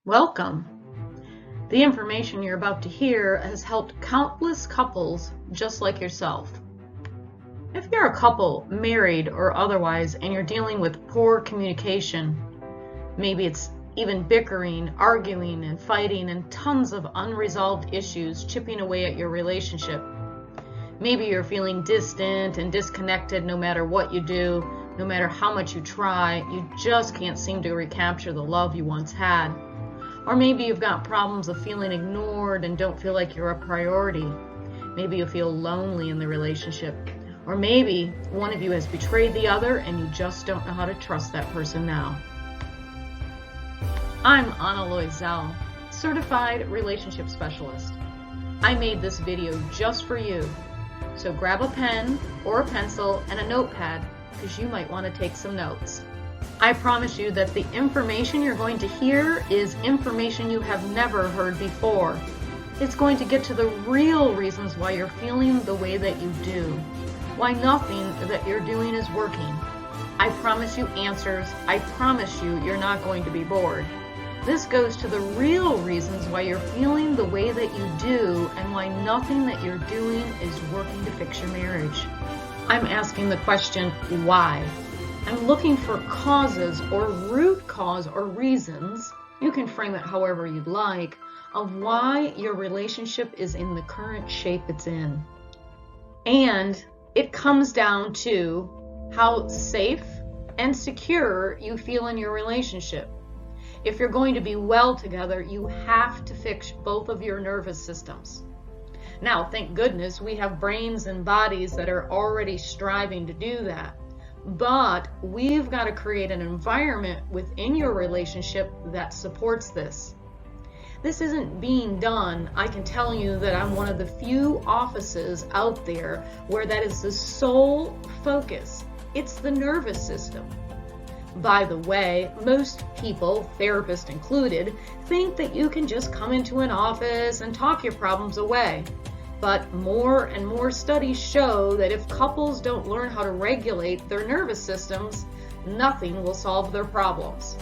Welcome. The information you're about to hear has helped countless couples just like yourself. If you're a couple, married or otherwise, and you're dealing with poor communication, maybe it's even bickering, arguing, and fighting, and tons of unresolved issues chipping away at your relationship. Maybe you're feeling distant and disconnected no matter what you do, no matter how much you try, you just can't seem to recapture the love you once had. Or maybe you've got problems of feeling ignored and don't feel like you're a priority. Maybe you feel lonely in the relationship. Or maybe one of you has betrayed the other and you just don't know how to trust that person now. I'm Anna Loisel, certified relationship specialist. I made this video just for you. So grab a pen or a pencil and a notepad because you might want to take some notes. I promise you that the information you're going to hear is information you have never heard before. It's going to get to the real reasons why you're feeling the way that you do, why nothing that you're doing is working. I promise you answers. I promise you you're not going to be bored. This goes to the real reasons why you're feeling the way that you do and why nothing that you're doing is working to fix your marriage. I'm asking the question, why? I'm looking for causes or root cause or reasons, you can frame it however you'd like, of why your relationship is in the current shape it's in. And it comes down to how safe and secure you feel in your relationship. If you're going to be well together, you have to fix both of your nervous systems. Now, thank goodness we have brains and bodies that are already striving to do that. But we've got to create an environment within your relationship that supports this. This isn't being done. I can tell you that I'm one of the few offices out there where that is the sole focus. It's the nervous system. By the way, most people, therapists included, think that you can just come into an office and talk your problems away. But more and more studies show that if couples don't learn how to regulate their nervous systems, nothing will solve their problems.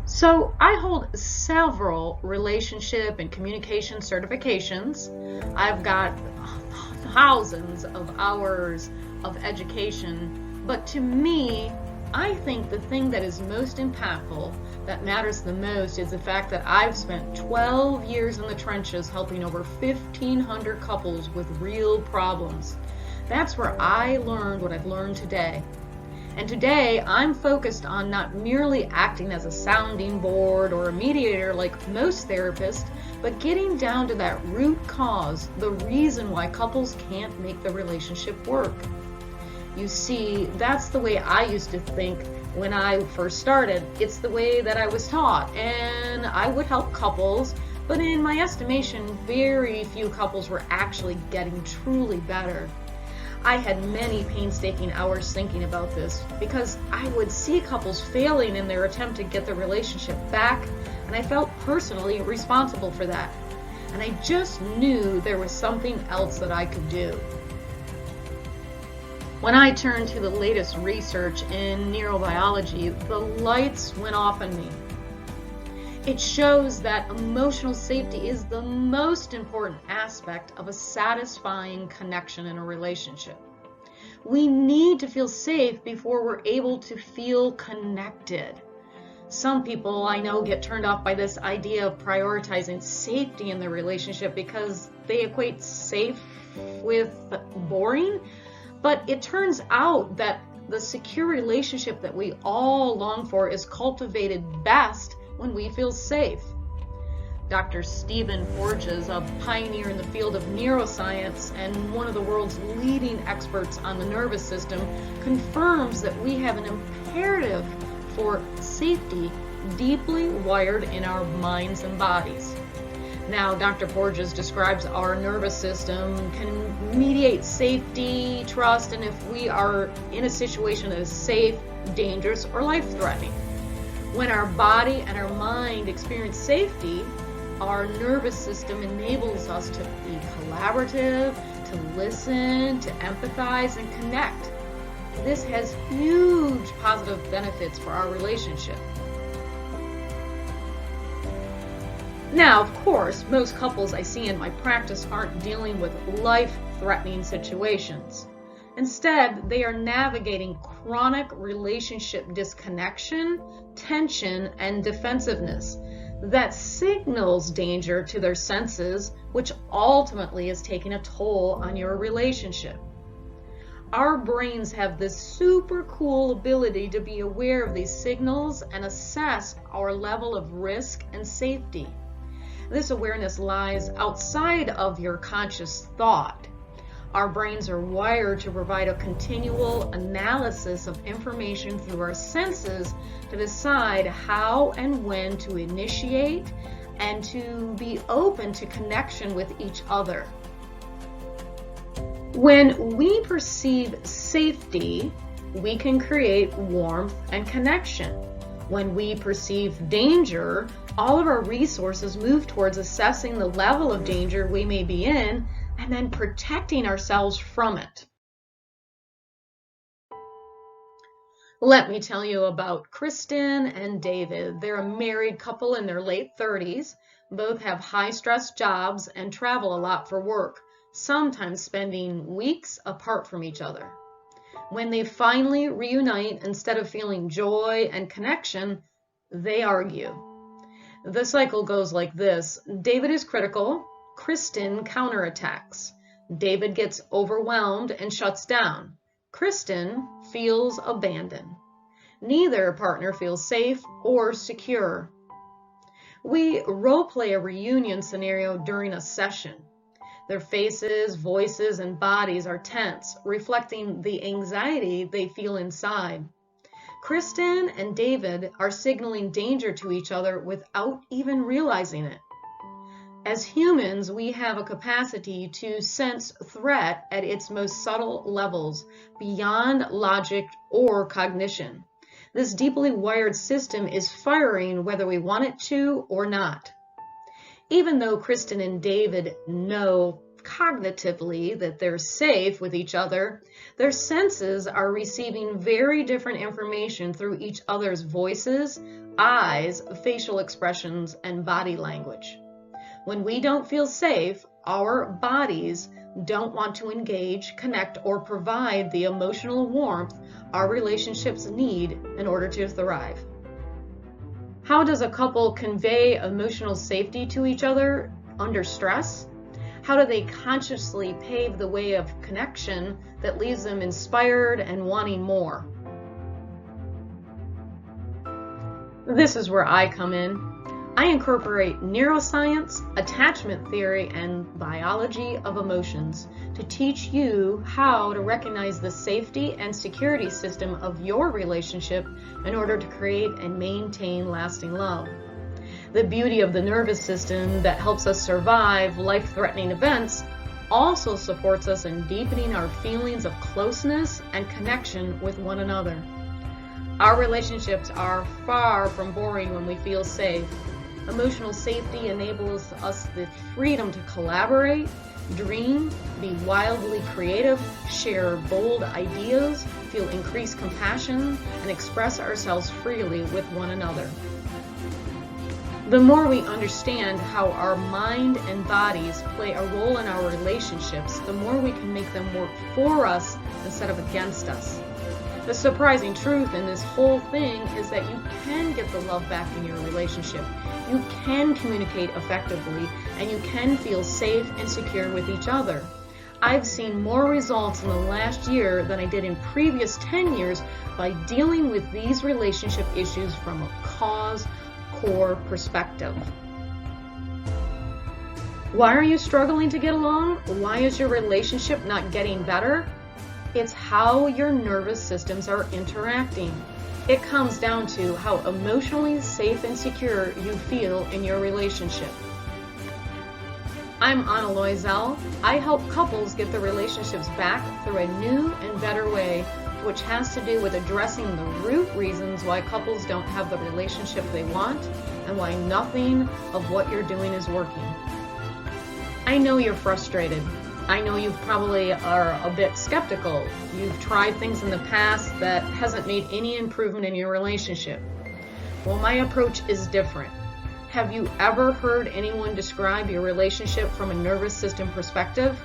So I hold several relationship and communication certifications. I've got thousands of hours of education, but to me, I think the thing that is most impactful, that matters the most, is the fact that I've spent 12 years in the trenches helping over 1,500 couples with real problems. That's where I learned what I've learned today. And today, I'm focused on not merely acting as a sounding board or a mediator like most therapists, but getting down to that root cause, the reason why couples can't make the relationship work. You see, that's the way I used to think when I first started. It's the way that I was taught, and I would help couples, but in my estimation, very few couples were actually getting truly better. I had many painstaking hours thinking about this because I would see couples failing in their attempt to get the relationship back, and I felt personally responsible for that. And I just knew there was something else that I could do. When I turned to the latest research in neurobiology, the lights went off on me. It shows that emotional safety is the most important aspect of a satisfying connection in a relationship. We need to feel safe before we're able to feel connected. Some people I know get turned off by this idea of prioritizing safety in the relationship because they equate safe with boring. But it turns out that the secure relationship that we all long for is cultivated best when we feel safe. Dr. Stephen Porges, a pioneer in the field of neuroscience and one of the world's leading experts on the nervous system, confirms that we have an imperative for safety deeply wired in our minds and bodies. Now, Dr. Porges describes our nervous system can mediate safety, trust, and if we are in a situation that is safe, dangerous, or life-threatening. When our body and our mind experience safety, our nervous system enables us to be collaborative, to listen, to empathize, and connect. This has huge positive benefits for our relationship. Now, of course, most couples I see in my practice aren't dealing with life-threatening situations. Instead, they are navigating chronic relationship disconnection, tension, and defensiveness that signals danger to their senses, which ultimately is taking a toll on your relationship. Our brains have this super cool ability to be aware of these signals and assess our level of risk and safety. This awareness lies outside of your conscious thought. Our brains are wired to provide a continual analysis of information through our senses to decide how and when to initiate and to be open to connection with each other. When we perceive safety, we can create warmth and connection. When we perceive danger, all of our resources move towards assessing the level of danger we may be in and then protecting ourselves from it. Let me tell you about Kristen and David. They're a married couple in their late 30s. Both have high-stress jobs and travel a lot for work, sometimes spending weeks apart from each other. When they finally reunite, instead of feeling joy and connection, they argue. The cycle goes like this. David is critical. Kristen counterattacks. David gets overwhelmed and shuts down. Kristen feels abandoned. Neither partner feels safe or secure. We role-play a reunion scenario during a session. Their faces, voices, and bodies are tense, reflecting the anxiety they feel inside. Kristen and David are signaling danger to each other without even realizing it. As humans, we have a capacity to sense threat at its most subtle levels, beyond logic or cognition. This deeply wired system is firing whether we want it to or not. Even though Kristen and David know cognitively that they're safe with each other, their senses are receiving very different information through each other's voices, eyes, facial expressions, and body language. When we don't feel safe, our bodies don't want to engage, connect, or provide the emotional warmth our relationships need in order to thrive. How does a couple convey emotional safety to each other under stress? How do they consciously pave the way of connection that leaves them inspired and wanting more? This is where I come in. I incorporate neuroscience, attachment theory, and biology of emotions to teach you how to recognize the safety and security system of your relationship in order to create and maintain lasting love. The beauty of the nervous system that helps us survive life-threatening events also supports us in deepening our feelings of closeness and connection with one another. Our relationships are far from boring when we feel safe. Emotional safety enables us the freedom to collaborate, dream, be wildly creative, share bold ideas, feel increased compassion, and express ourselves freely with one another. The more we understand how our mind and bodies play a role in our relationships, the more we can make them work for us instead of against us. The surprising truth in this whole thing is that you can get the love back in your relationship. You can communicate effectively, and you can feel safe and secure with each other. I've seen more results in the last year than I did in previous 10 years by dealing with these relationship issues from a cause-core perspective. Why are you struggling to get along? Why is your relationship not getting better? It's how your nervous systems are interacting. It comes down to how emotionally safe and secure you feel in your relationship. I'm Anna Loisel. I help couples get their relationships back through a new and better way, which has to do with addressing the root reasons why couples don't have the relationship they want and why nothing of what you're doing is working. I know you're frustrated. I know you probably are a bit skeptical. You've tried things in the past that hasn't made any improvement in your relationship. Well, my approach is different. Have you ever heard anyone describe your relationship from a nervous system perspective?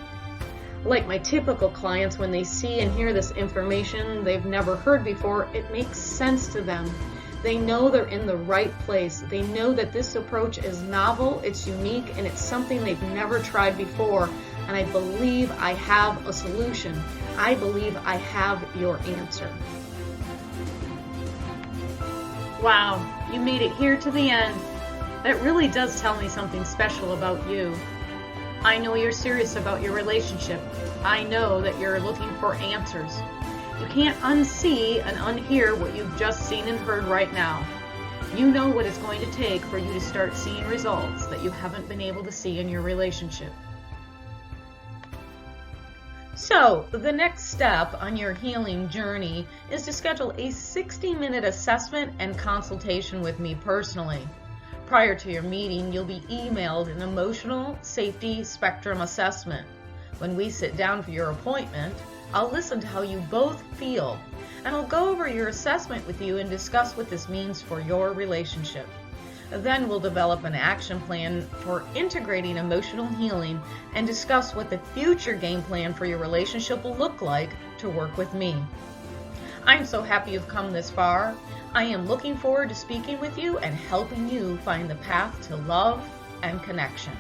Like my typical clients, when they see and hear this information they've never heard before, it makes sense to them. They know they're in the right place. They know that this approach is novel, it's unique, and it's something they've never tried before. And I believe I have a solution. I believe I have your answer. Wow, you made it here to the end. That really does tell me something special about you. I know you're serious about your relationship. I know that you're looking for answers. You can't unsee and unhear what you've just seen and heard right now. You know what it's going to take for you to start seeing results that you haven't been able to see in your relationship. So, the next step on your healing journey is to schedule a 60-minute assessment and consultation with me personally. Prior to your meeting, you'll be emailed an emotional safety spectrum assessment. When we sit down for your appointment, I'll listen to how you both feel, and I'll go over your assessment with you and discuss what this means for your relationship. Then we'll develop an action plan for integrating emotional healing and discuss what the future game plan for your relationship will look like to work with me. I'm so happy you've come this far. I am looking forward to speaking with you and helping you find the path to love and connection.